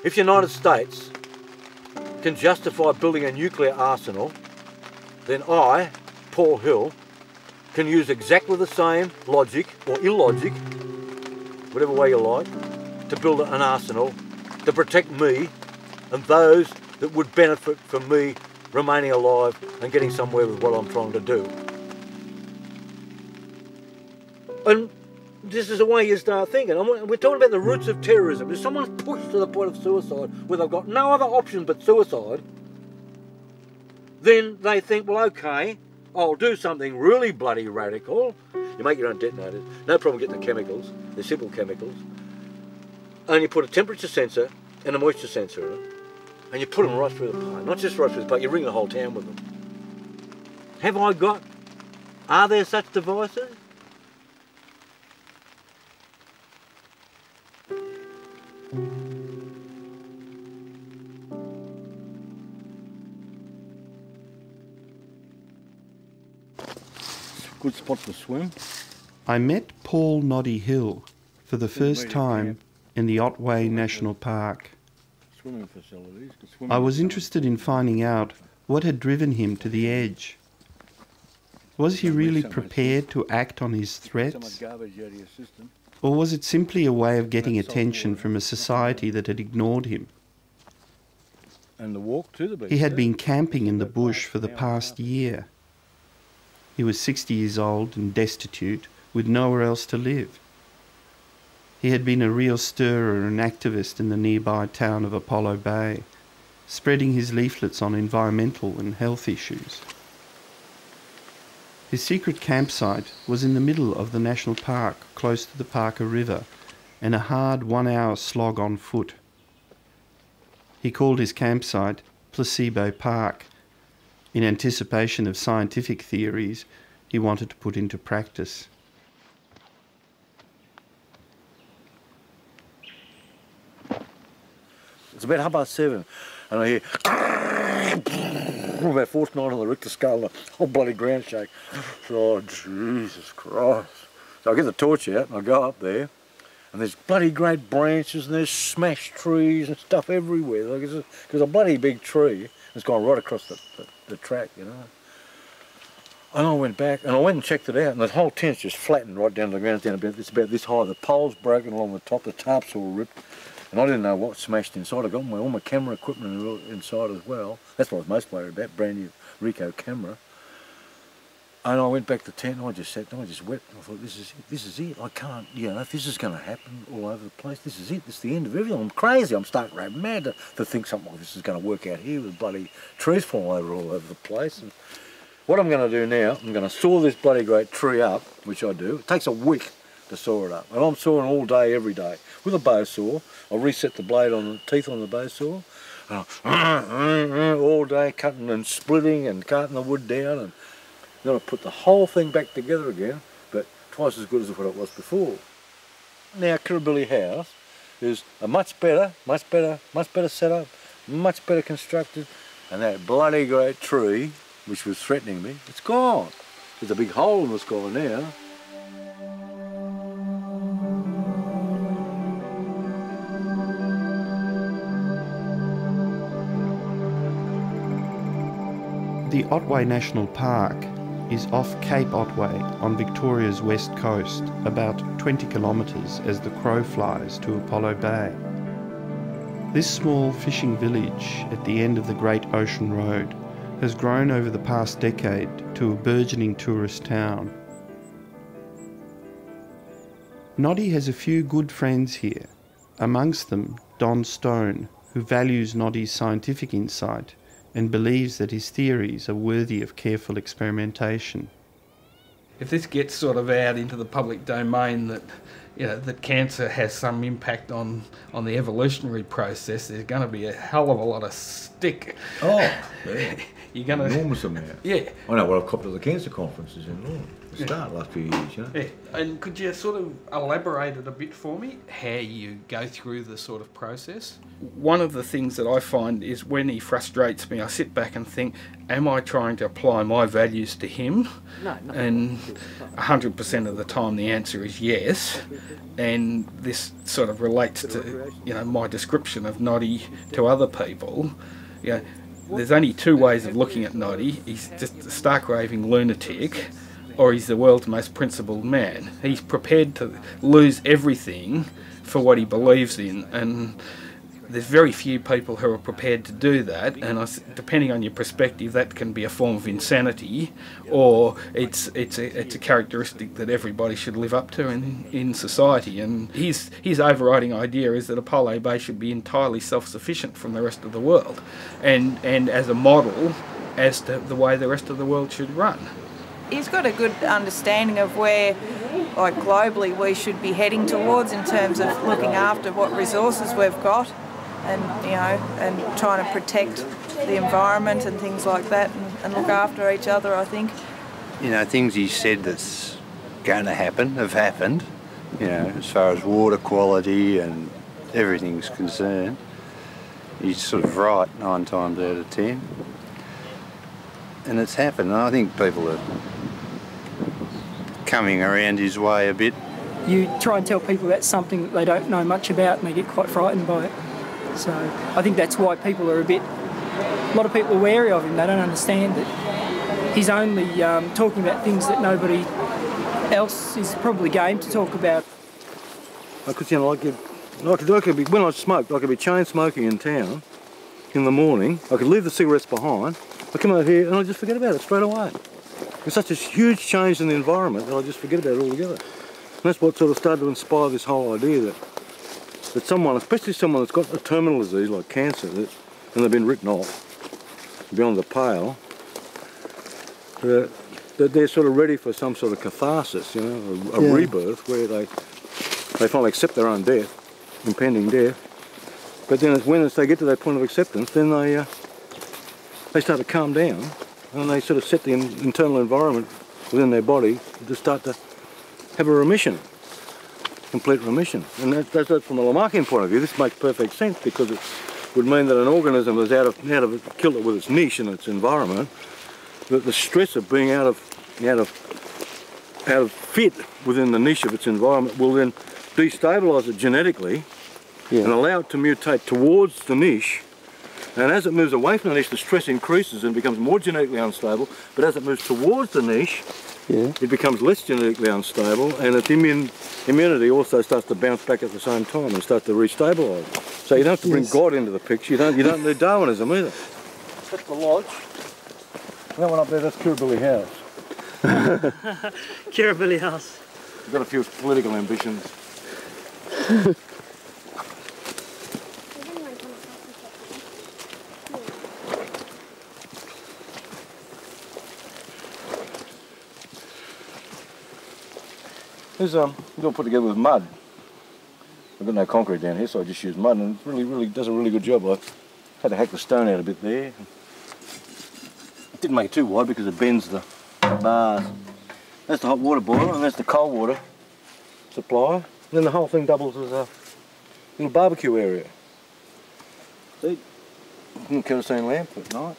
If the United States can justify building a nuclear arsenal, then I, Paul Hill, can use exactly the same logic or illogic, whatever way you like, to build an arsenal to protect me and those that would benefit from me remaining alive and getting somewhere with what I'm trying to do. And this is the way you start thinking. We're talking about the roots of terrorism. If someone's pushed to the point of suicide where they've got no other option but suicide, then they think, well, okay, I'll do something really bloody radical. You make your own detonators. No problem getting the chemicals. They're simple chemicals. And you put a temperature sensor and a moisture sensor in it. And you put them right through the pipe. Not just right through the pipe, you ring the whole town with them. Are there such devices? Good spot to swim. I met Paul Noddy Hill for the first time in the Otway National Park. Swimming facilities. I was interested in finding out what had driven him to the edge. Was he really prepared to act on his threats? Or was it simply a way of getting attention from a society that had ignored him? And the walk to the beach. He had been camping in the bush for the past year. He was 60 years old and destitute, with nowhere else to live. He had been a real stirrer and activist in the nearby town of Apollo Bay, spreading his leaflets on environmental and health issues. His secret campsite was in the middle of the national park, close to the Parker River, and a hard 1-hour slog on foot. He called his campsite Placebo Park, in anticipation of scientific theories he wanted to put into practice. It's about 7:30, and I hear about 4th-9 on the Richter scale, and the whole bloody ground shake. Oh, Jesus Christ. So I get the torch out, and I go up there, and there's bloody great branches, and there's smashed trees and stuff everywhere. Like it's a bloody big tree. It's gone right across the track, you know. And I went back, and I went and checked it out, and the whole tent's just flattened right down to the ground. It's about this high. The pole's broken along the top, the tarp's all ripped. And I didn't know what smashed inside. I got all my camera equipment inside as well. That's what I was most worried about, brand new Ricoh camera. And I went back to the tent, and I just sat down, I just wept. I thought, this is it. I can't, you know, if this is going to happen all over the place, this is it. This is the end of everything. I'm crazy. I'm starting to go mad to think something like this is going to work out here with bloody trees falling all over the place. And what I'm going to do now, I'm going to saw this bloody great tree up, which I do. It takes a week to saw it up. And I'm sawing all day, every day. With a bow saw, I'll reset the blade on the teeth on the bow saw. And all day cutting and splitting and cutting the wood down, and then I put the whole thing back together again, but twice as good as what it was before. Now Kirribilli House is a much better setup, much better constructed, and that bloody great tree, which was threatening me, it's gone. There's a big hole in the sky now. The Otway National Park is off Cape Otway on Victoria's west coast, about 20 kilometres as the crow flies to Apollo Bay. This small fishing village at the end of the Great Ocean Road has grown over the past decade to a burgeoning tourist town. Noddy has a few good friends here, amongst them Don Stone, who values Noddy's scientific insight and believes that his theories are worthy of careful experimentation. If this gets sort of out into the public domain that, you know, that cancer has some impact on the evolutionary process, there's going to be a hell of a lot of stick. Oh, yeah. you're going to... Enormous amount. Yeah. I know what I've copped at the cancer conferences in London. The start last few years, you know. Yeah. And could you sort of elaborate it a bit for me, how you go through the sort of process? One of the things that I find is when he frustrates me, I sit back and think, am I trying to apply my values to him? No. And 100% of the time the answer is yes. And this sort of relates to, you know, my description of Noddy to other people. You know, there's only two ways of looking at Noddy. He's just a stark raving lunatic, or he's the world's most principled man. He's prepared to lose everything for what he believes in, and there's very few people who are prepared to do that, and depending on your perspective, that can be a form of insanity, or it's a characteristic that everybody should live up to in society. And his overriding idea is that Apollo Bay should be entirely self-sufficient from the rest of the world, and as a model as to the way the rest of the world should run. He's got a good understanding of where, like globally, we should be heading towards in terms of looking after what resources we've got, and and trying to protect the environment and things like that, and look after each other, I think. You know, things he said that's going to happen have happened, you know, as far as water quality and everything's concerned. He's sort of right 9 times out of 10. And it's happened. I think people are coming around his way a bit. You try and tell people that's something that they don't know much about and they get quite frightened by it. So I think that's why people are a lot of people are wary of him. They don't understand that he's only talking about things that nobody else is probably game to talk about. Because, you know, when I smoked, I could be chain smoking in town in the morning. I could leave the cigarettes behind. I come out here and I just forget about it straight away. It's such a huge change in the environment that I just forget about it altogether. And that's what sort of started to inspire this whole idea that someone, especially someone that's got a terminal disease like cancer, and they've been written off beyond the pale, that they're sort of ready for some sort of catharsis, you know, a rebirth where they finally accept their own death, impending death. But then when they get to that point of acceptance, then they start to calm down, and they sort of set the internal environment within their body to start to have a remission, complete remission. And that's from a Lamarckian point of view. This makes perfect sense, because it would mean that an organism that's out of kilter with its niche and its environment, that the stress of being out of fit within the niche of its environment will then destabilise it genetically and allow it to mutate towards the niche. And as it moves away from the niche, the stress increases and becomes more genetically unstable. But as it moves towards the niche, it becomes less genetically unstable, and its immunity also starts to bounce back at the same time and start to restabilise. So you don't have to bring God into the picture. You don't need Darwinism either. That's the lodge. That one up there, that's Kirribilli House. Kirribilli House. We've got a few political ambitions. It's all put together with mud. I've got no concrete down here, so I just use mud, and it really does a really good job. I had to hack the stone out a bit there. It didn't make it too wide because it bends the bars. That's the hot water boiler, and that's the cold water supply. And then the whole thing doubles as a little barbecue area. See, kerosene lamp at night,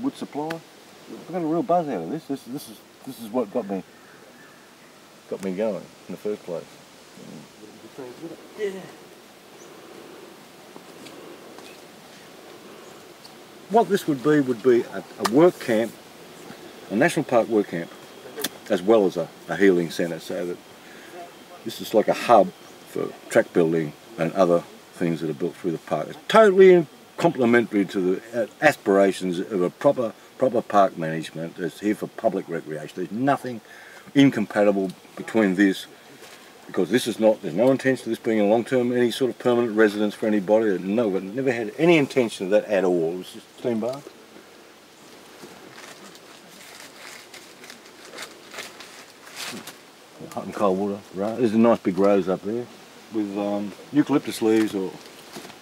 wood supply. I've got a real buzz out of this. This is what got me going in the first place. Yeah. What this would be a work camp, a national park work camp, as well as a healing centre, so that this is like a hub for track building and other things that are built through the park. It's totally complementary to the aspirations of a proper park management that's here for public recreation. There's nothing incompatible between this, because there's no intention of this being a long-term, any sort of permanent residence for anybody. No, but never had any intention of that at all. It was just a steam bath. Hot and cold water. Right. There's a nice big rose up there with eucalyptus leaves or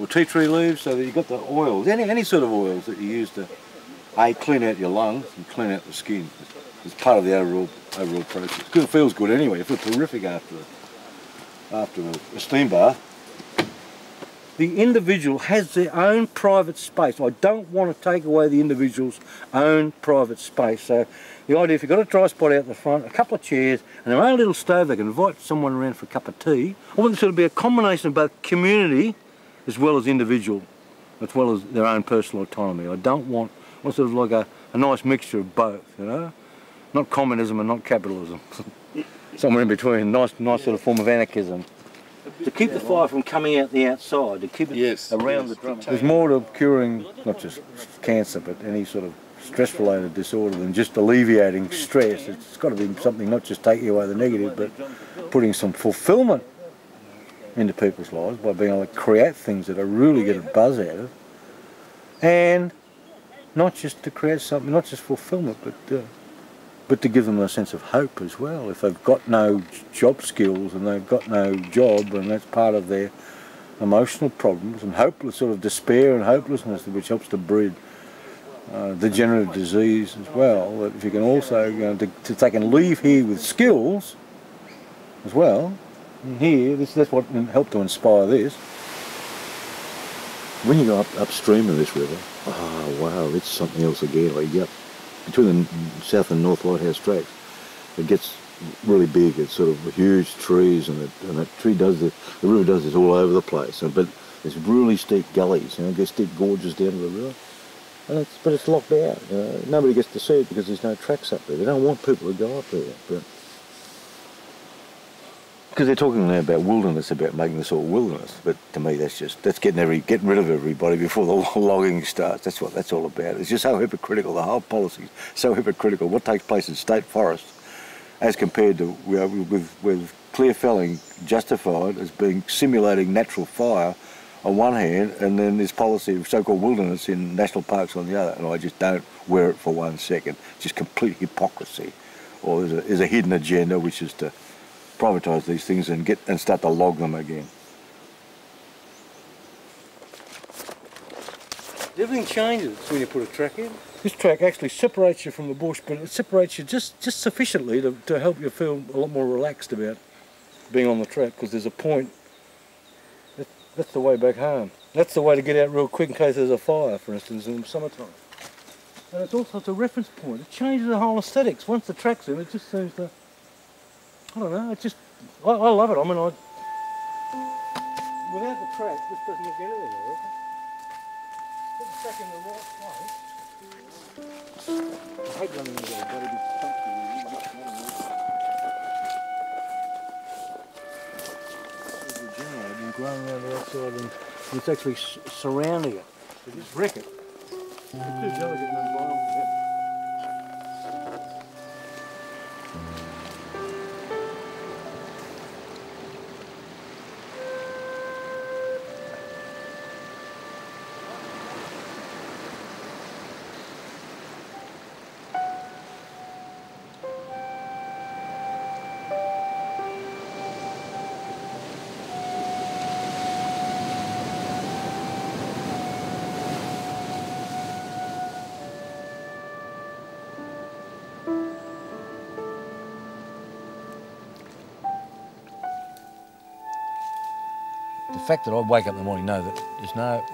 tea tree leaves, so that you've got the oils, any sort of oils that you use to clean out your lungs and clean out the skin. It's part of the overall process. Because it feels good anyway. You feel terrific after a steam bath. The individual has their own private space. I don't want to take away the individual's own private space. So the idea, if you've got a dry spot out the front, a couple of chairs, and their own little stove, they can invite someone around for a cup of tea. I want this to be a combination of both community as well as individual, as well as their own personal autonomy. I don't want sort of like a nice mixture of both, you know? Not communism and not capitalism. Somewhere in between, nice sort of form of anarchism. To keep the fire from coming out the outside, to keep it around the drum. There's more to curing, not just cancer, but any sort of stress-related disorder than just alleviating stress. It's got to be something not just taking away the negative, but putting some fulfilment into people's lives by being able to create things that are really get a buzz out of. And not just to create something, not just fulfilment, but to give them a sense of hope as well. If they've got no job skills and they've got no job, and that's part of their emotional problems and hopeless sort of despair and hopelessness, which helps to breed degenerative disease as well. That if you can also, if they can leave here with skills as well. And here, that's what helped to inspire this. When you go upstream of this river, oh wow, it's something else again. Like you get between the South and North Lighthouse Straits, it gets really big. It's sort of huge trees, and that tree does this. The river does this all over the place. But there's really steep gullies, there's steep gorges down to the river, but it's locked out. Nobody gets to see it because there's no tracks up there. They don't want people to go up there, because they're talking now about wilderness, about making this all wilderness. But to me, that's getting rid of everybody before the logging starts. That's what that's all about. It's just so hypocritical. The whole policy is so hypocritical. What takes place in state forests, as compared to with clear felling justified as being simulating natural fire on one hand, and then this policy of so-called wilderness in national parks on the other. And I just don't wear it for 1 second. It's just complete hypocrisy, or there's a hidden agenda, which is to privatise these things and start to log them again. Everything changes when you put a track in. This track actually separates you from the bush, but it separates you just sufficiently to help you feel a lot more relaxed about being on the track, because there's a point. That's the way back home. That's the way to get out real quick in case there's a fire, for instance, in the summertime. And it's also a reference point. It changes the whole aesthetics. Once the track's in, it just seems to, I don't know, I love it. I mean, without the track, this doesn't look anything, I reckon. Put the track in the right place. I hate running into a bloody big stump. There's a generator been growing around the outside, and it's actually surrounding it. So just wreck it. It's too delicate an environment. The fact that I wake up in the morning, know that there's no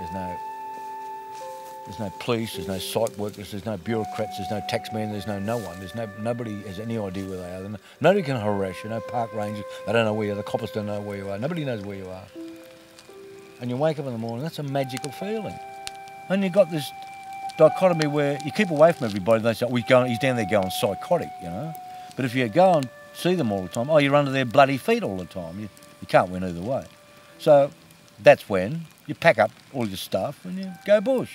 police, there's no site workers, there's no bureaucrats, there's no taxman, there's no one. Nobody has any idea where they are. Nobody can harass you, no park rangers, they don't know where you are, the coppers don't know where you are, nobody knows where you are. And you wake up in the morning, that's a magical feeling. And you've got this dichotomy where you keep away from everybody, and they say, oh, he's down there going psychotic, But if you go and see them all the time, you're under their bloody feet all the time. You can't win either way. So that's when you pack up all your stuff and you go bush.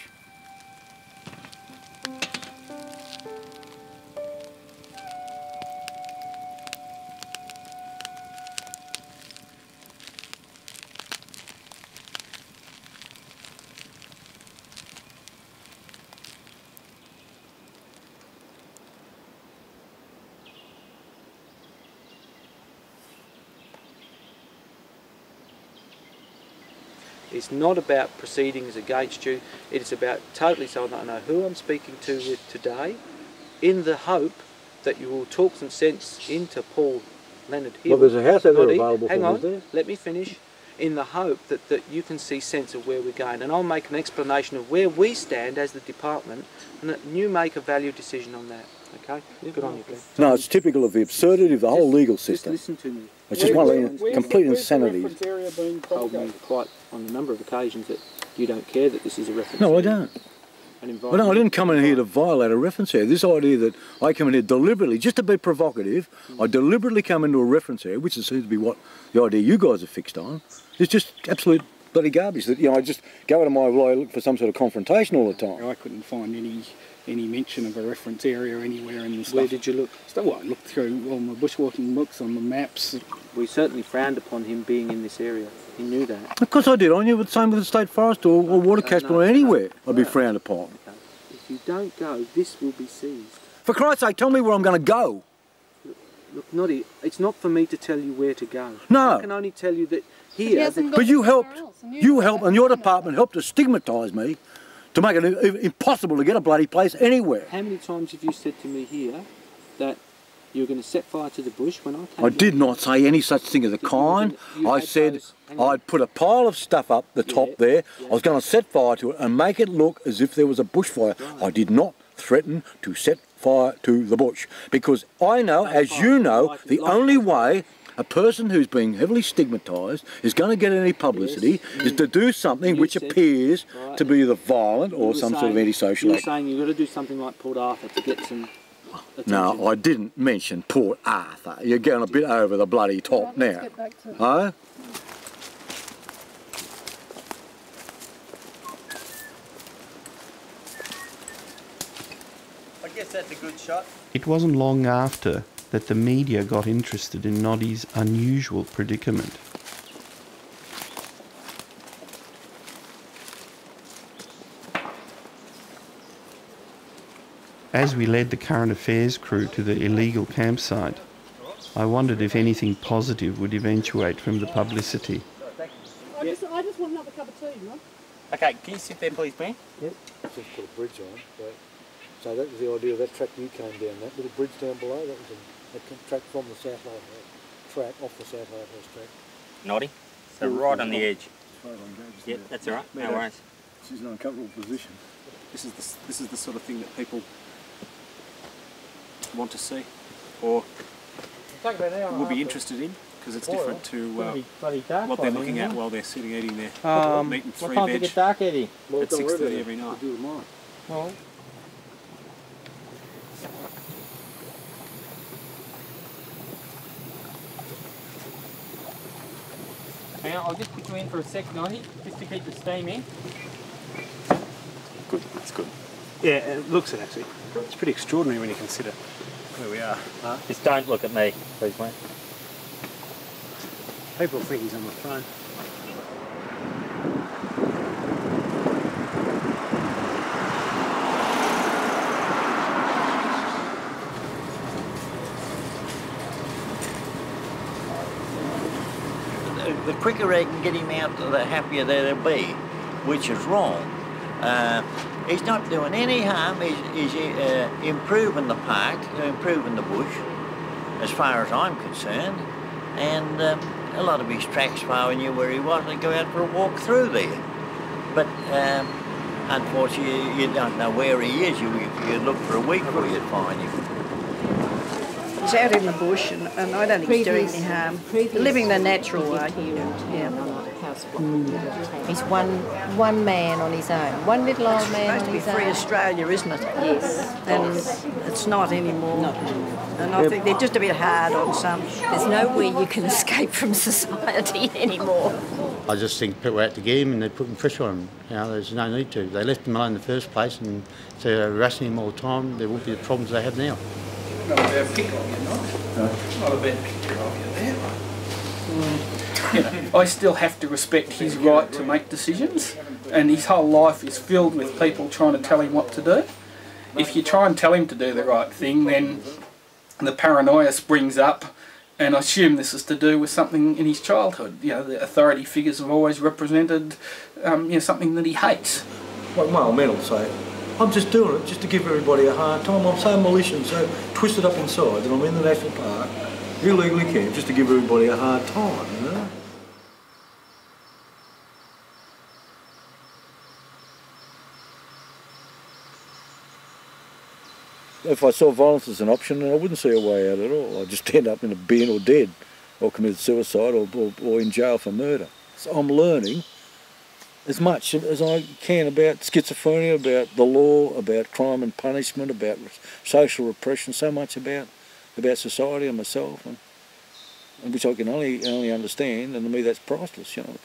It's not about proceedings against you. It is about totally so I know who I'm speaking to with today, in the hope that you will talk some sense into Paul Leonard Hill. Well, there's a house out there Noddy, available hang for on, visitors. let me finish. In the hope that you can see sense of where we're going, and I'll make an explanation of where we stand as the department, and that you make a value decision on that. Okay? Good on you, Glenn. No, it's typical of the absurdity of the whole legal system. Just listen to me. It's just one of the complete insanities. Told me quite on a number of occasions that you don't care that this is a reference. No, I don't. Well, no, I didn't come in here to violate a reference area. This idea that I come in here deliberately, just to be provocative, I deliberately come into a reference area, which seems to be what the idea you guys are fixed on, is just absolute bloody garbage. That, you know, I just go out of my way, look for some sort of confrontation all the time. I couldn't find any mention of a reference area anywhere in the stuff. Where did you look? Well, I looked through all my bushwalking books on the maps. We certainly frowned upon him being in this area. He knew that. Of course I did. I knew the same with the State Forest or water catchment or anywhere. I'd be frowned upon. Okay. If you don't go, this will be seized. For Christ's sake, tell me where I'm going to go. Look, Noddy, it's not for me to tell you where to go. No. I can only tell you that here... But you helped. You helped, and your department helped to stigmatise me to make it impossible to get a bloody place anywhere. How many times have you said to me here that you were going to set fire to the bush when I came? I did not say any such thing of the kind. I said I'd put a pile of stuff up the top there. I was going to set fire to it and make it look as if there was a bushfire. I did not threaten to set fire to the bush, because I know, as you know, the only way a person who's being heavily stigmatised is going to get any publicity is to do something which appears to be either violent or some sort of antisocial act. You're saying you've got to do something like Port Arthur to get some attention. No, I didn't mention Port Arthur. You're going a bit over the bloody top now. Huh? I guess that's a good shot. It wasn't long after that the media got interested in Noddy's unusual predicament. As we led the current affairs crew to the illegal campsite, I wondered if anything positive would eventuate from the publicity. I just want another cup of tea, man. Okay, can you sit there please, Ben? Yep. Just put a bridge on. So that was the idea of that track you came down, that little bridge down below, that was a track from the South Lighthouse, track off the South Lighthouse track. Noddy? So right on the edge. Yep, that's alright, no worries. This is an uncomfortable position. This is the sort of thing that people want to see, or will be interested in, because it's different to what they're looking at while they're sitting eating their meat and three veg at 6:30 every night. Well, hang on, I'll just put you in for a sec, Noddy, just to keep the steam in. Good, that's good. Yeah, it looks it actually. It's pretty extraordinary when you consider where we are. Just don't look at me, please, mate. People think he's on the phone. The quicker they can get him out, the happier they'll be, which is wrong. He's not doing any harm. He's improving the park, improving the bush, as far as I'm concerned. And a lot of his tracks, if I knew where he was, I'd go out for a walk through there. But unfortunately, you don't know where he is. If you look for a week before you'd find him. He's out in the bush, and I don't think he's doing any harm. Living the natural way. Yeah. He's one man on his own, one little old man on his own. It's supposed to be free Australia, isn't it? Yes. And it's not anymore. And I think they're just a bit hard on some. There's nowhere you can escape from society anymore. I just think people are out to get him and they're putting pressure on him. You know, there's no need to. They left him alone in the first place, and so they're harassing him all the time. There won't be the problems they have now. Not a bad kick on you, not a bad kick on you there. You know, I still have to respect his right to make decisions, and his whole life is filled with people trying to tell him what to do. If you try and tell him to do the right thing, then the paranoia springs up, And I assume this is to do with something in his childhood. You know, the authority figures have always represented something that he hates. Like male men will say, I'm just doing it just to give everybody a hard time. I'm so malicious, so twisted up inside that I'm in the national park, illegally camped, just to give everybody a hard time, you know? If I saw violence as an option, I wouldn't see a way out at all. I'd just end up in a bin or dead, or committed suicide, or in jail for murder. So I'm learning as much as I can about schizophrenia, about the law, about crime and punishment, about social repression, so much about society and myself, and which I can only understand, and to me that's priceless, you know.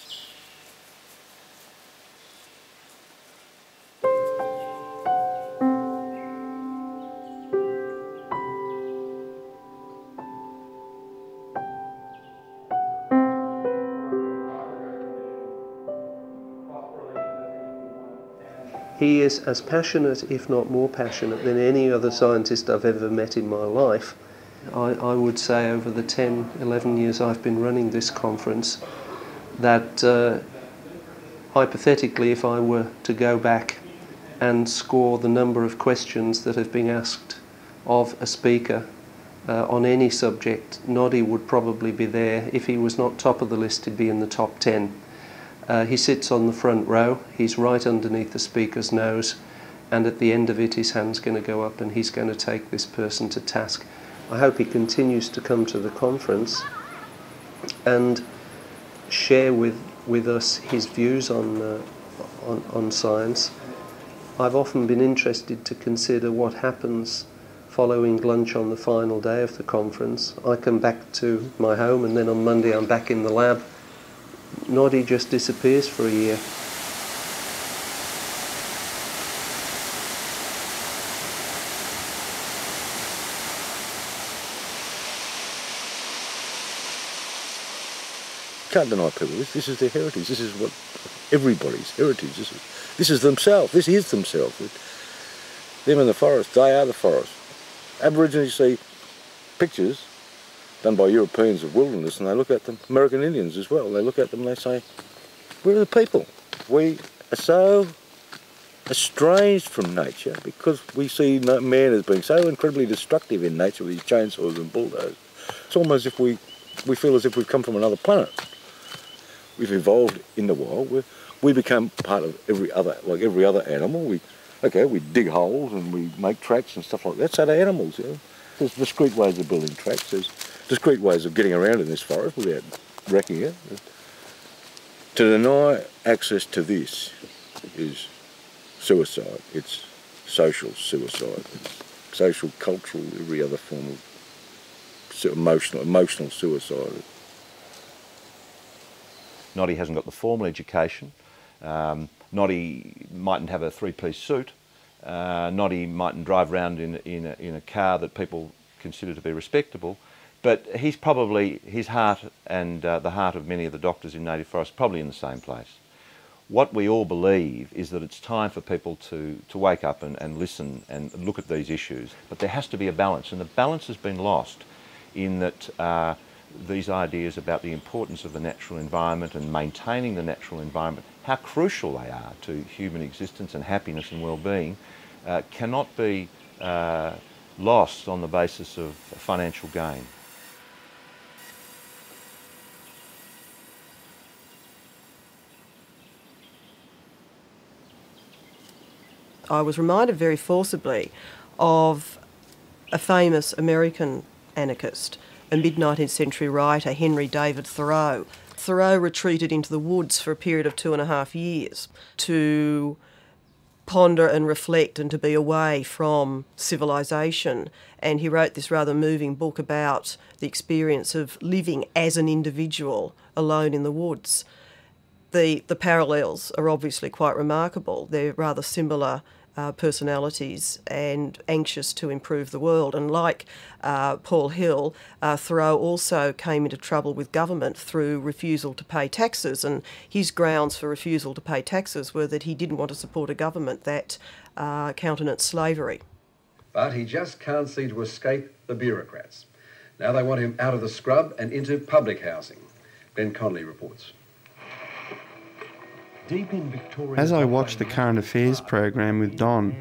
He is as passionate, if not more passionate, than any other scientist I've ever met in my life. I would say over the 10, 11 years I've been running this conference that hypothetically, if I were to go back and score the number of questions that have been asked of a speaker on any subject, Noddy would probably be there. If he was not top of the list, he'd be in the top 10. He sits on the front row, he's right underneath the speaker's nose, and at the end of it his hand's going to go up and he's going to take this person to task. I hope he continues to come to the conference and share with us his views on science. I've often been interested to consider what happens following lunch on the final day of the conference. I come back to my home and then on Monday I'm back in the lab. Noddy just disappears for a year. Can't deny people this is their heritage. This is what everybody's heritage. This is themselves. This is themselves. Them in the forest. They are the forest. Aborigines see pictures done by Europeans of wilderness, and they look at them, American Indians as well, they look at them and they say, we're the people. We are so estranged from nature because we see man as being so incredibly destructive in nature with his chainsaws and bulldozers. It's almost as if we feel as if we've come from another planet. We've evolved in the wild. We become part of every other animal. We dig holes and we make tracks and stuff like that. So they're animals, you know. There's discrete ways of building tracks. There's discrete ways of getting around in this forest without wrecking it. To deny access to this is suicide. It's social suicide. It's social, cultural, every other form of emotional suicide. Noddy hasn't got the formal education. Noddy mightn't have a three-piece suit. Noddy mightn't drive around in a car that people consider to be respectable, but he's probably, his heart and the heart of many of the doctors in native forest probably in the same place. What we all believe is that it's time for people to wake up and listen and look at these issues, but there has to be a balance, and the balance has been lost in that these ideas about the importance of the natural environment and maintaining the natural environment, how crucial they are to human existence and happiness and well-being, cannot be lost on the basis of financial gain. I was reminded very forcibly of a famous American anarchist, a mid-19th century writer, Henry David Thoreau. Thoreau retreated into the woods for a period of 2.5 years to ponder and reflect and to be away from civilization. And he wrote this rather moving book about the experience of living as an individual alone in the woods. The parallels are obviously quite remarkable. They're rather similar personalities and anxious to improve the world. And like Paul Hill, Thoreau also came into trouble with government through refusal to pay taxes, and his grounds for refusal to pay taxes were that he didn't want to support a government that countenanced slavery. But he just can't seem to escape the bureaucrats. Now they want him out of the scrub and into public housing. Ben Connolly reports. Deep in Victoria, as I watched the current affairs program with Don,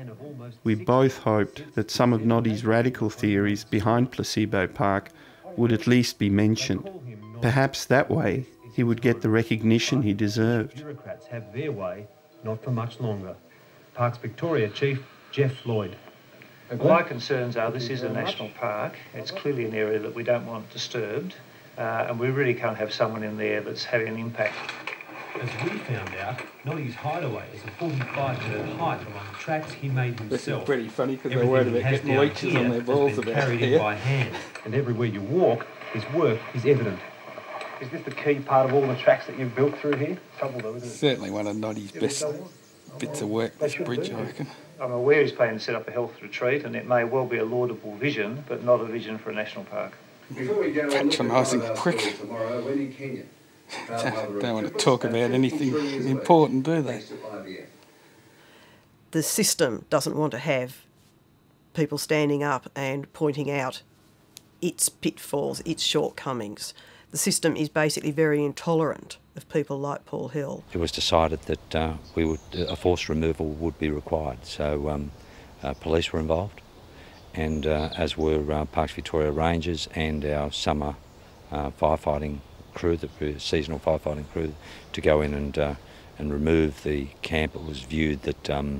we both hoped that some of Noddy's radical theories behind Placebo Park would at least be mentioned. Perhaps that way he would get the recognition he deserved. Bureaucrats have their way, not for much longer. Parks Victoria Chief Jeff Floyd. Well, my concerns are this is a national park. It's clearly an area that we don't want disturbed, and we really can't have someone in there that's having an impact. As we found out, Noddy's hideaway is a 45-metre height along the tracks he made himself. This is pretty funny because they're worried about getting leeches on their balls about carried in by hand, and everywhere you walk, his work is evident. Is this the key part of all the tracks that you've built through here? Trouble though, isn't it? Certainly one of Noddy's best bits of work, this bridge, I reckon. I'm aware he's planning to set up a health retreat, and it may well be a laudable vision, but not a vision for a national park. Patronising prick. Tomorrow, when in Kenya. Don't want to talk about anything important, do they? The system doesn't want to have people standing up and pointing out its pitfalls, its shortcomings. The system is basically very intolerant of people like Paul Hill. It was decided that a forced removal would be required, so police were involved, and as were Parks Victoria Rangers and our summer firefighting crew, the seasonal firefighting crew, to go in and remove the camp. It was viewed that a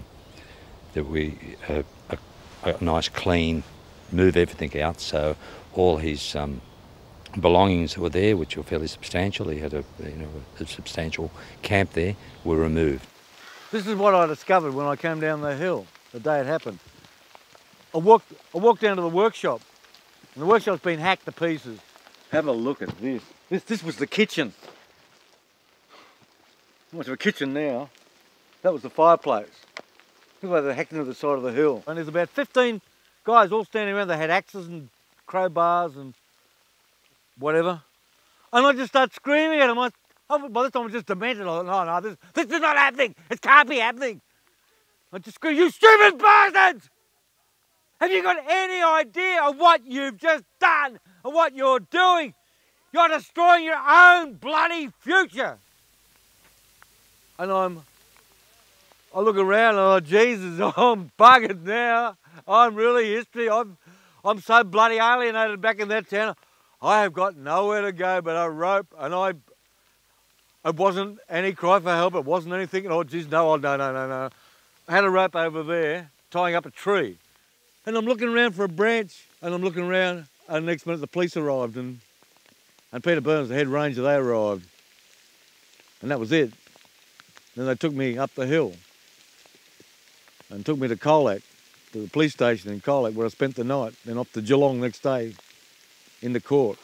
nice clean, move everything out, so all his belongings that were there, which were fairly substantial, he had a substantial camp there, were removed. This is what I discovered when I came down the hill the day it happened. I walked down to the workshop, and the workshop's been hacked to pieces. Have a look at this. This was the kitchen. Much of a kitchen now. That was the fireplace. Look like they hacked into the side of the hill. And there's about 15 guys all standing around. They had axes and crowbars and whatever. And I just start screaming at them. By this time I just demented. No, this is not happening. It can't be happening. I just scream, you stupid bastards! Have you got any idea of what you've just done and what you're doing? You're destroying your own bloody future. And I look around and oh Jesus, I'm buggered now. I'm really history. I'm so bloody alienated back in that town. I have got nowhere to go but a rope, and it wasn't any cry for help. It wasn't anything. Oh geez, no. I had a rope over there tying up a tree, and I'm looking around for a branch, and I'm looking around, and next minute the police arrived, and Peter Burns, the head ranger, they arrived, and that was it. Then they took me up the hill and took me to Colac, to the police station in Colac, where I spent the night, then off to Geelong next day into court.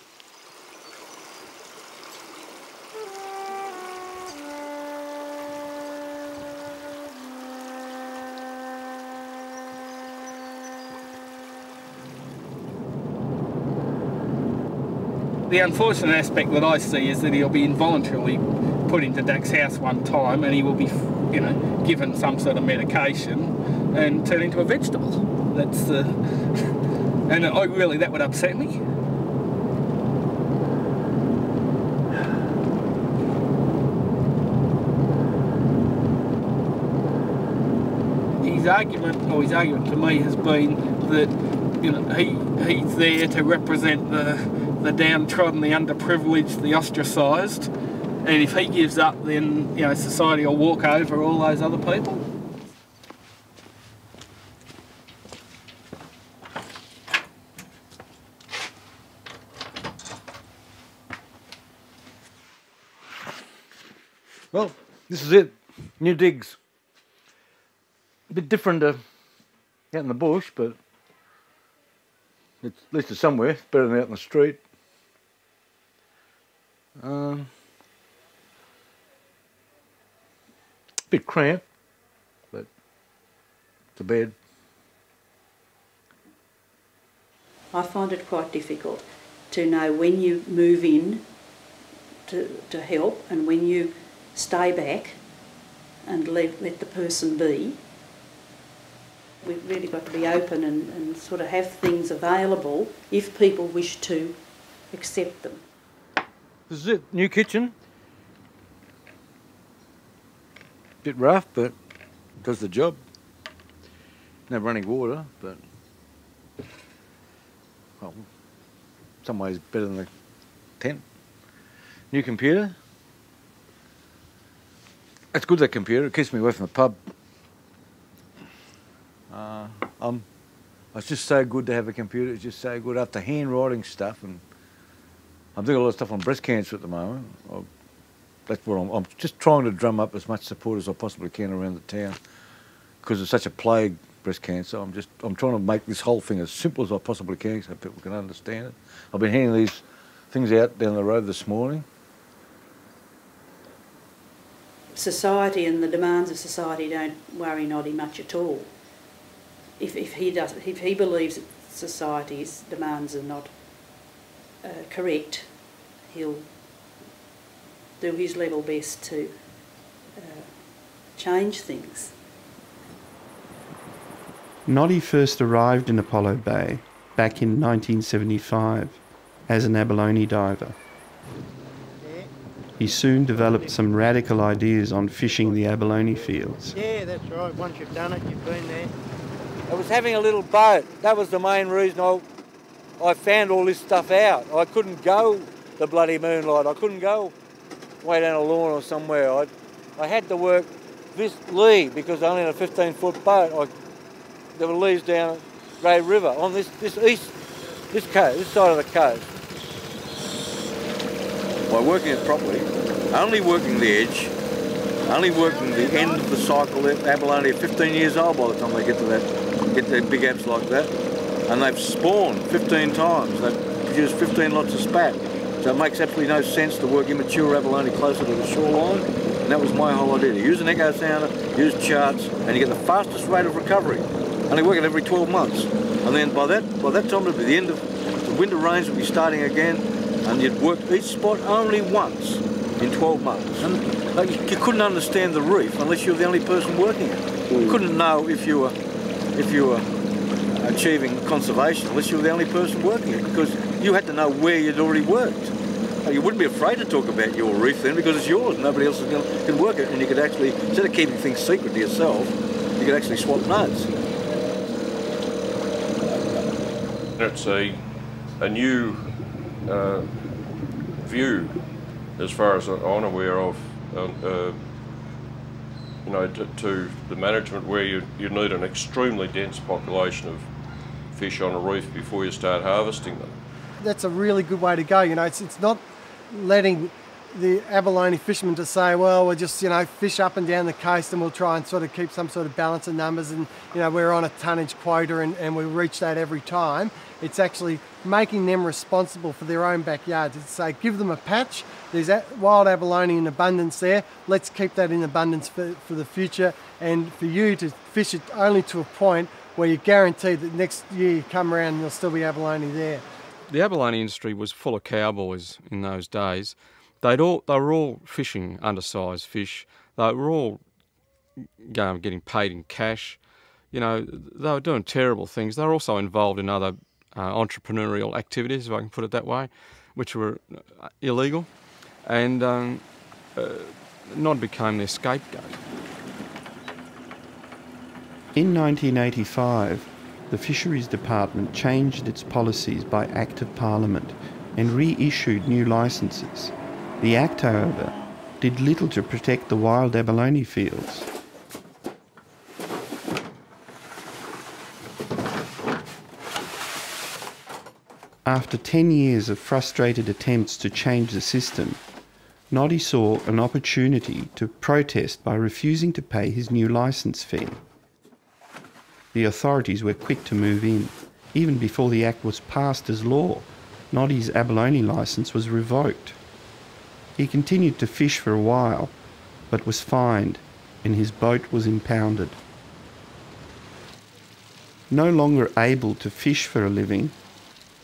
The unfortunate aspect that I see is that he'll be involuntarily put into Dak's house one time, and he will be, given some sort of medication and turn into a vegetable. That's the, and really that would upset me. His argument to me has been that he's there to represent the downtrodden, the underprivileged, the ostracised, and if he gives up, then society will walk over all those other people. Well, this is it. New digs. A bit different out in the bush, but at least it's somewhere. It's better than out in the street. Bit cramped, but it's a bed. I find it quite difficult to know when you move in to help and when you stay back and let the person be. We've really got to be open and sort of have things available if people wish to accept them. This is it, new kitchen. Bit rough, but does the job. No running water, but well, some ways better than the tent. New computer. It's good, that computer. It keeps me away from the pub. It's just so good to have a computer. It's just so good. After handwriting stuff, and I'm doing a lot of stuff on breast cancer at the moment. That's what I'm just trying to drum up as much support as I possibly can around the town, because it's such a plague, breast cancer. I'm trying to make this whole thing as simple as I possibly can so people can understand it. I've been handing these things out down the road this morning. Society and the demands of society don't worry Noddy much at all. If he believes that society's demands are not correct, he'll do his level best to change things. Noddy first arrived in Apollo Bay back in 1975 as an abalone diver. He soon developed some radical ideas on fishing the abalone fields. Yeah, that's right. Once you've done it, you've been there. I was having a little boat. That was the main reason I found all this stuff out. I couldn't go the bloody moonlight. I couldn't go way down a lawn or somewhere. I had to work this lee because only in a 15-foot boat. There were lees down Grey River on this coast, this side of the coast. By working it properly, only working the edge, only working the end of the cycle. The abalone are 15 years old by the time they get their big abs like that, and they've spawned 15 times. They've produced 15 lots of spat. So it makes absolutely no sense to work immature abalone closer to the shoreline, and that was my whole idea. To use an echo sounder, use charts, and you get the fastest rate of recovery. Only work it every 12 months, and then by that time it'll be the end of the winter rains will be starting again, and you'd work each spot only once in 12 months. And you couldn't understand the reef unless you were the only person working it. You couldn't know if you were achieving conservation unless you were the only person working it, because you had to know where you'd already worked. You wouldn't be afraid to talk about your reef then, because it's yours. Nobody else can work it, and you could actually, instead of keeping things secret to yourself, you could actually swap notes. It's a new view, as far as I'm aware of, you know, to the management, where you need an extremely dense population of fish on a reef before you start harvesting them. That's a really good way to go. You know, it's not letting the abalone fishermen to say, well, we'll just, you know, fish up and down the coast and we'll try and sort of keep some sort of balance of numbers, and, you know, we're on a tonnage quota and we'll reach that every time. It's actually making them responsible for their own backyards. It's say, give them a patch, there's wild abalone in abundance there, let's keep that in abundance for the future, and for you to fish it only to a point where you're guaranteed that next year you come around and there'll still be abalone there. The abalone industry was full of cowboys in those days. They were all fishing undersized fish. They were all getting paid in cash. You know, they were doing terrible things. They were also involved in other entrepreneurial activities, if I can put it that way, which were illegal. And Nod became their scapegoat. In 1985, the Fisheries Department changed its policies by Act of Parliament and reissued new licences. The Act, however, did little to protect the wild abalone fields. After 10 years of frustrated attempts to change the system, Noddy saw an opportunity to protest by refusing to pay his new licence fee. The authorities were quick to move in. Even before the Act was passed as law, Noddy's abalone licence was revoked. He continued to fish for a while, but was fined and his boat was impounded. No longer able to fish for a living,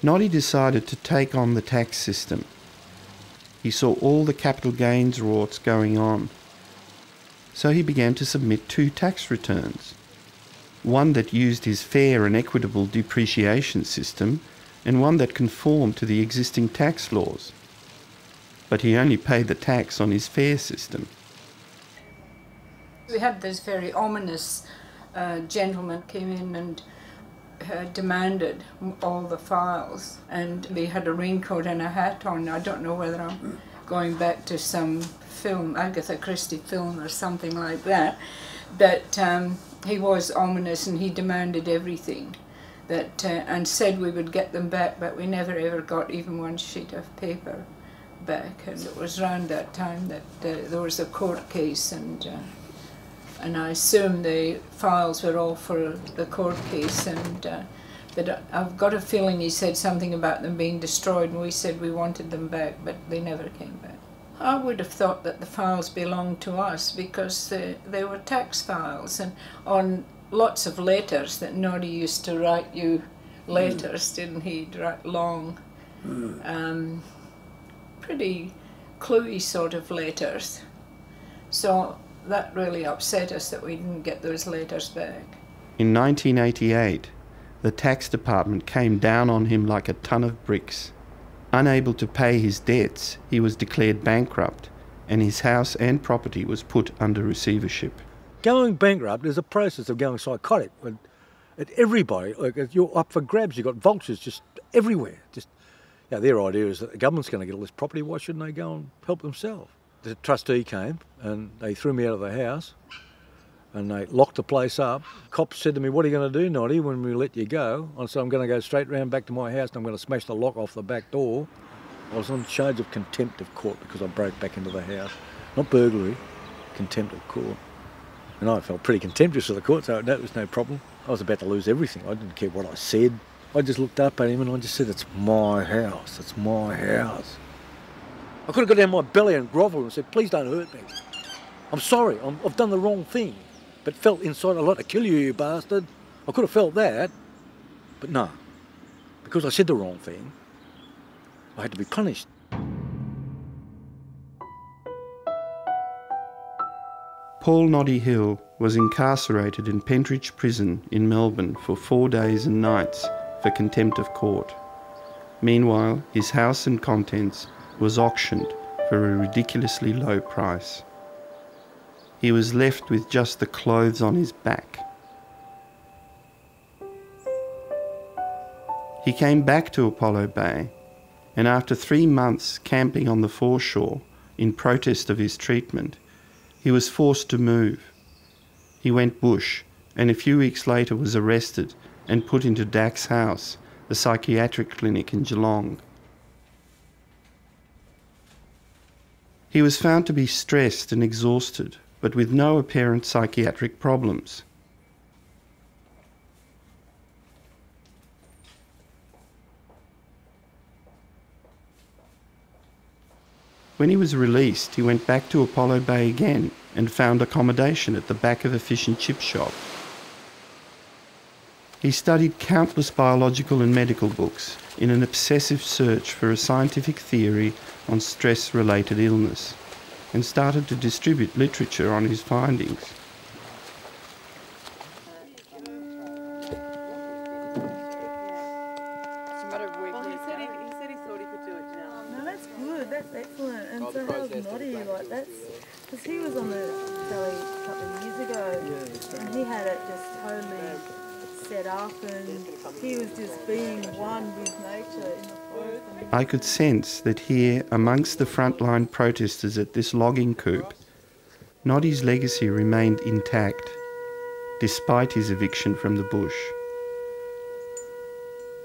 Noddy decided to take on the tax system. He saw all the capital gains rorts going on, so he began to submit 2 tax returns. One that used his fair and equitable depreciation system, and one that conformed to the existing tax laws. But he only paid the tax on his fare system. We had this very ominous gentleman came in and demanded all the files, and he had a raincoat and a hat on. I don't know whether I'm going back to some film, Agatha Christie film or something like that, but he was ominous and he demanded everything, that and said we would get them back, but we never ever got even one sheet of paper back. And it was around that time that there was a court case, and I assume the files were all for the court case, and but I've got a feeling he said something about them being destroyed, and we said we wanted them back, but they never came back. I would have thought that the files belonged to us because they were tax files, and on lots of letters that Noddy used to write you letters, didn't he? He'd write long, pretty cluey sort of letters. So that really upset us that we didn't get those letters back. In 1988, the tax department came down on him like a ton of bricks. Unable to pay his debts, he was declared bankrupt, and his house and property was put under receivership. Going bankrupt is a process of going psychotic. Everybody, like, you're up for grabs. You've got vultures just everywhere. Just, you know, their idea is that the government's going to get all this property. Why shouldn't they go and help themselves? The trustee came and they threw me out of the house and they locked the place up. Cops said to me, "What are you going to do, Noddy, when we let you go?" I said, "I'm going to go straight round back to my house and I'm going to smash the lock off the back door." I was on charge of contempt of court because I broke back into the house. Not burglary, contempt of court. And I felt pretty contemptuous of the court, so that was no problem. I was about to lose everything. I didn't care what I said. I just looked up at him and I just said, "It's my house, it's my house." I could have got down my belly and grovelled and said, "Please don't hurt me. I'm sorry, I've done the wrong thing." But felt inside, "I'd like to kill you, you bastard." I could have felt that, but no. Because I said the wrong thing, I had to be punished. Paul Noddy Hill was incarcerated in Pentridge Prison in Melbourne for 4 days and nights for contempt of court. Meanwhile, his house and contents was auctioned for a ridiculously low price. He was left with just the clothes on his back. He came back to Apollo Bay, and after 3 months camping on the foreshore in protest of his treatment, he was forced to move. He went bush, and a few weeks later was arrested and put into Dack's house, the psychiatric clinic in Geelong. He was found to be stressed and exhausted, but with no apparent psychiatric problems. When he was released, he went back to Apollo Bay again and found accommodation at the back of a fish and chip shop. He studied countless biological and medical books in an obsessive search for a scientific theory on stress-related illness, and started to distribute literature on his findings. That's excellent. And so how's Noddy? Like, that's because he was on the telly a couple of years ago, and he had it just totally set up, and he was just being one with nature in the forest. I could sense that here, amongst the frontline protesters at this logging coup, Noddy's legacy remained intact, despite his eviction from the bush.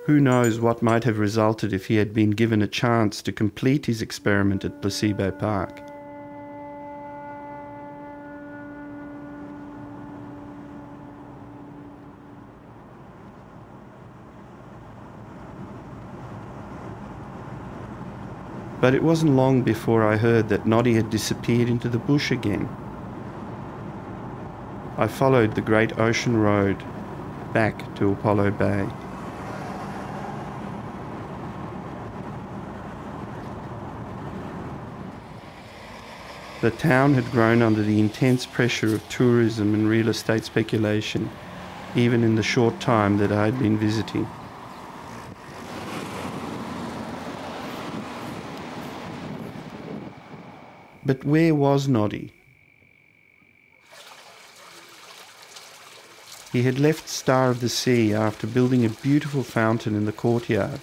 Who knows what might have resulted if he had been given a chance to complete his experiment at Placebo Park. But it wasn't long before I heard that Noddy had disappeared into the bush again. I followed the Great Ocean Road back to Apollo Bay. The town had grown under the intense pressure of tourism and real estate speculation, even in the short time that I had been visiting. But where was Noddy? He had left Star of the Sea after building a beautiful fountain in the courtyard.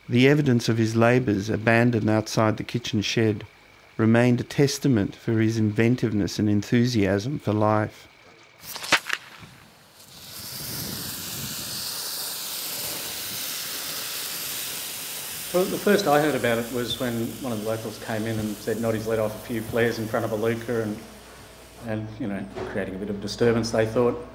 The evidence of his labours, abandoned outside the kitchen shed, remained a testament for his inventiveness and enthusiasm for life. Well, the first I heard about it was when one of the locals came in and said Noddy's let off a few flares in front of a looker and you know, creating a bit of disturbance, they thought.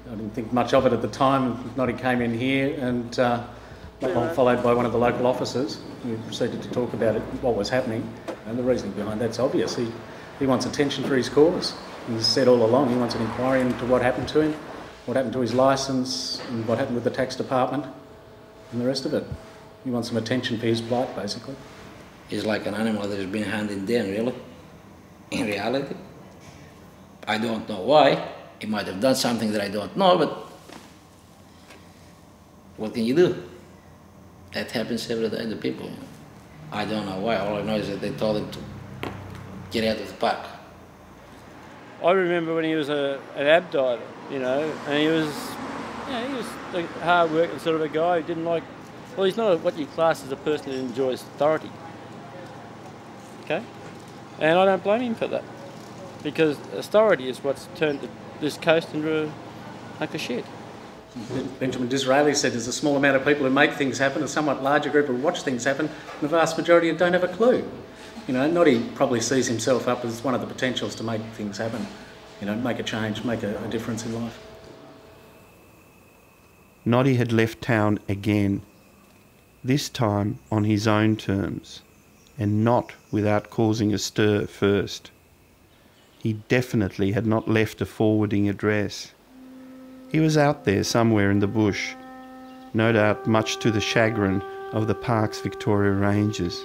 I didn't think much of it at the time. Noddy came in here and not long followed by one of the local officers who proceeded to talk about it, what was happening. And the reasoning behind that's obvious. He wants attention for his cause. He's said all along he wants an inquiry into what happened to him, what happened to his licence, and what happened with the tax department, and the rest of it. He wants some attention for his plight, basically. He's like an animal that has been handed down, really, in reality. I don't know why. He might have done something that I don't know, but what can you do? That happens every day to people. You know? I don't know why. All I know is that they told him to get out of the park. I remember when he was an ab diver, you know, and he was a hard-working sort of a guy who didn't like. Well, he's not what you class as a person who enjoys authority. Okay, and I don't blame him for that, because authority is what's turned this coast into a hunk of shit. Benjamin Disraeli said there's a small amount of people who make things happen, a somewhat larger group who watch things happen, and the vast majority who don't have a clue. You know, Noddy probably sees himself up as one of the potentials to make things happen, you know, make a change, make a difference in life. Noddy had left town again, this time on his own terms, and not without causing a stir first. He definitely had not left a forwarding address. He was out there somewhere in the bush, no doubt much to the chagrin of the park's Victoria Rangers.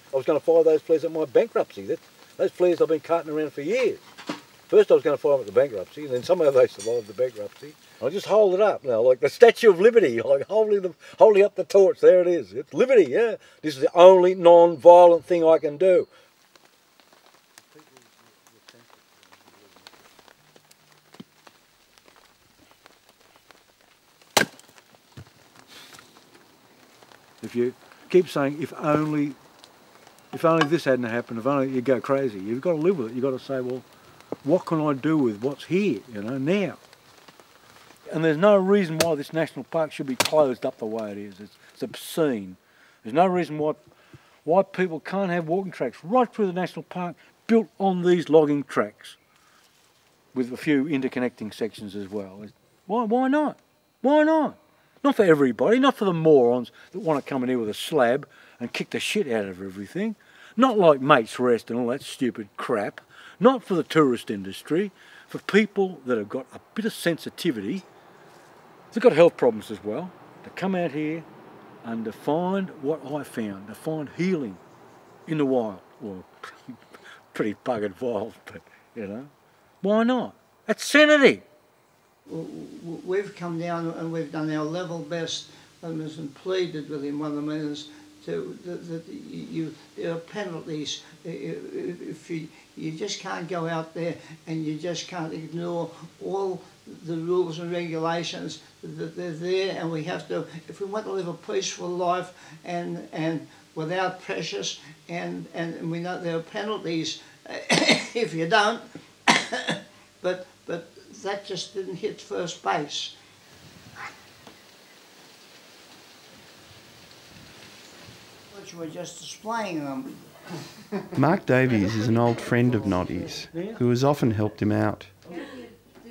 I was going to fire those flares at my bankruptcy. Those flares I've been carting around for years. First I was going to fire them at the bankruptcy, and then somehow they survived the bankruptcy. I just hold it up now, like the Statue of Liberty, like holding up the torch. There it is. It's liberty, yeah. This is the only non-violent thing I can do. If you keep saying, if only this hadn't happened, if only, you go crazy. You've got to live with it. You've got to say, well, what can I do with what's here, you know, now? And there's no reason why this national park should be closed up the way it is. It's obscene. There's no reason why people can't have walking tracks right through the national park built on these logging tracks with a few interconnecting sections as well. Why not? Why not? Not for everybody, not for the morons that want to come in here with a slab and kick the shit out of everything. Not like Mate's Rest and all that stupid crap. Not for the tourist industry. For people that have got a bit of sensitivity. They've got health problems as well. To come out here and to find what I found. To find healing in the wild. Well, pretty buggered wild, but, you know. Why not? That's sanity. We've come down and we've done our level best and pleaded with him, one of the members, that there are penalties if you just can't go out there and you just can't ignore all the rules and regulations that they're there, and we have to, if we want to live a peaceful life and without pressures, and we know there are penalties if you don't, but that just didn't hit first base. Which we're just displaying them. Mark Davies is an old friend of Noddy's, who has often helped him out.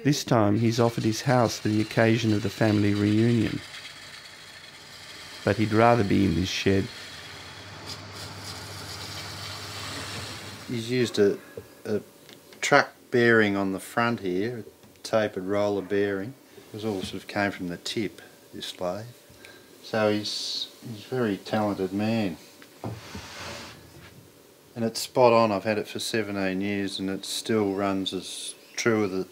This time he's offered his house for the occasion of the family reunion. But he'd rather be in this shed. he's used a truck bearing on the front here, a tapered roller bearing. It was all sort of came from the tip, this lathe. So he's a very talented man. And it's spot on. I've had it for 17 years and it still runs as true as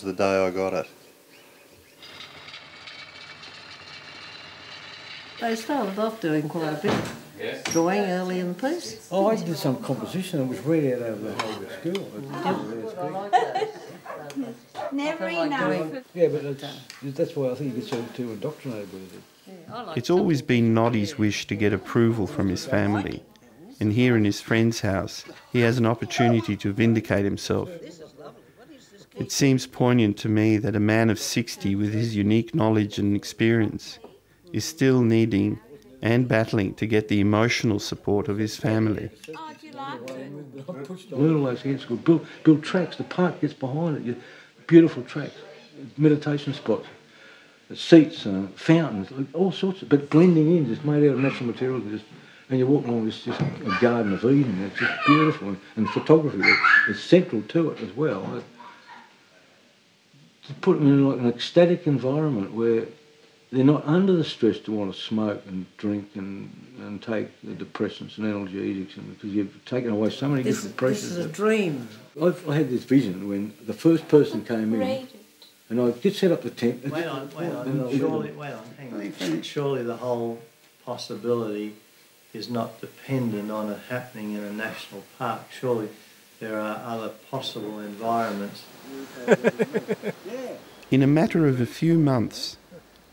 the day I got it. They started off doing quite a bit of drawing early in the piece. Oh, I did some composition. It was read out over the whole school. Never enough. Yeah, but that's why I think you get so too indoctrinated with it. It's always been Noddy's wish to get approval from his family, and here in his friend's house he has an opportunity to vindicate himself. It seems poignant to me that a man of 60 with his unique knowledge and experience is still needing and battling to get the emotional support of his family. Learn all those things, build tracks, the park gets behind it, beautiful tracks, meditation spots, seats, fountains, all sorts of, but blending in, just made out of natural materials, and you walk along this just a garden of Eden. It's just beautiful, and photography is central to it as well. To put them in like an ecstatic environment where they're not under the stress to want to smoke and drink and take the depressants and analgesics, because you've taken away so many different pressures. This is a dream. I had this vision when the first person came in, and I did set up the tent. Wait on, surely, hang on. Surely the whole possibility is not dependent on it happening in a national park. Surely there are other possible environments. In a matter of a few months,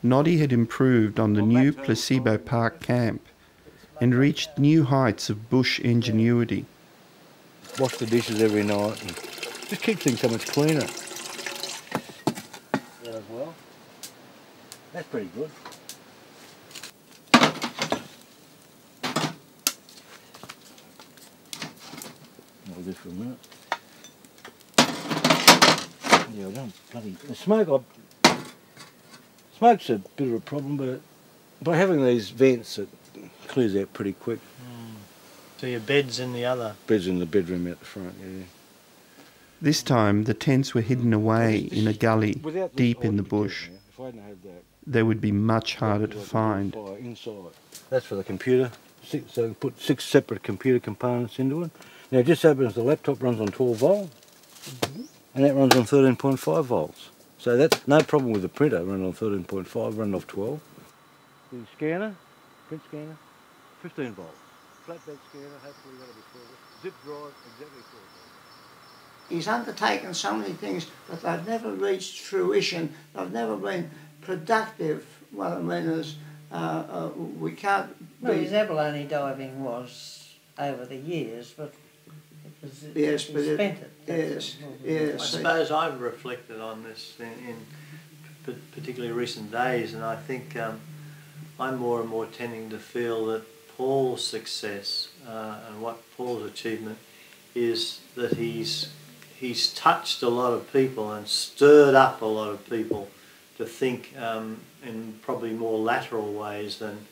Noddy had improved on the new Placebo Park camp and reached new heights of bush ingenuity. Wash the dishes every night and just keep things so much cleaner. Yeah, as well. That's pretty good. I'll do for a minute. Yeah, I don't bloody... The smoke's a bit of a problem, but by having these vents, it clears out pretty quick. So your bed's in the other? Bed's in the bedroom out the front, yeah. This time the tents were hidden away in a gully deep in the bush. They would be much harder to find. That's for the computer, so I can put 6 separate computer components into it. Now it just happens the laptop runs on 12 volts, and that runs on 13.5 volts. So that's no problem with the printer, running on 13.5, running off 12. The scanner, print scanner, 15 volts. Flatbed scanner, hopefully that'll be 12. Zip drive, exactly 12 volts. He's undertaken so many things, but they've never reached fruition. They've never been productive. What I mean is, we can't be... Well, his abalone diving was over the years, but yes, but he spent it. Yes, yes. I suppose I've reflected on this in particularly recent days, and I think I'm more and more tending to feel that Paul's success and what Paul's achievement is that he's touched a lot of people and stirred up a lot of people to think in probably more lateral ways than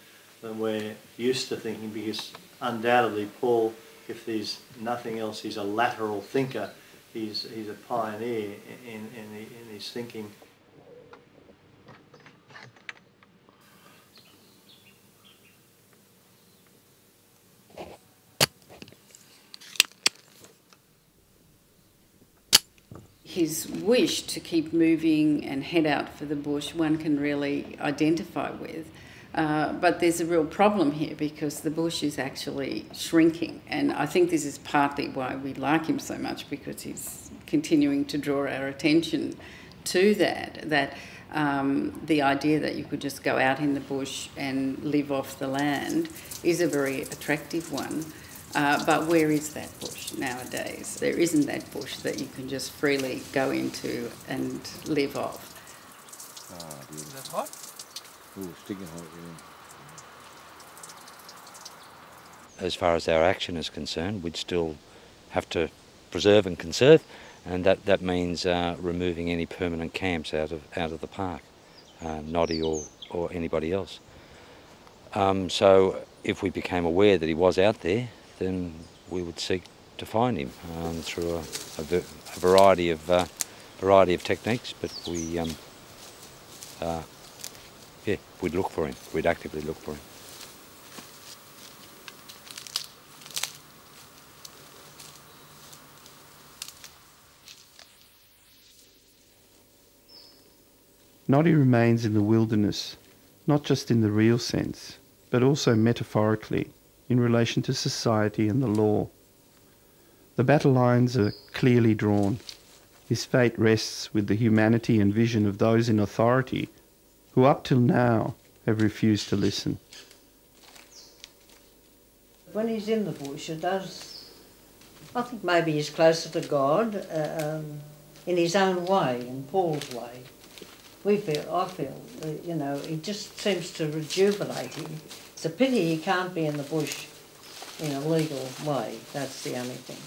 we're used to thinking, because undoubtedly Paul, if there's nothing else, he's a lateral thinker. He's a pioneer in his thinking. His wish to keep moving and head out for the bush, one can really identify with. But there's a real problem here because the bush is actually shrinking, and I think this is partly why we like him so much, because he's continuing to draw our attention to that the idea that you could just go out in the bush and live off the land is a very attractive one. But where is that bush nowadays? There isn't that bush that you can just freely go into and live off. Oh, dear. That's hot? Ooh, sticking hot, yeah. As far as our action is concerned, we'd still have to preserve and conserve, and that means removing any permanent camps out of the park, Noddy or anybody else. So if we became aware that he was out there, then we would seek to find him through a variety of techniques, but we we'd look for him. We'd actively look for him. Noddy remains in the wilderness, not just in the real sense, but also metaphorically, in relation to society and the law. The battle lines are clearly drawn. His fate rests with the humanity and vision of those in authority who up till now have refused to listen. When he's in the bush, it does, I think maybe he's closer to God in his own way, in Paul's way. I feel, you know, it just seems to rejuvenate him. It's a pity he can't be in the bush in a legal way, that's the only thing.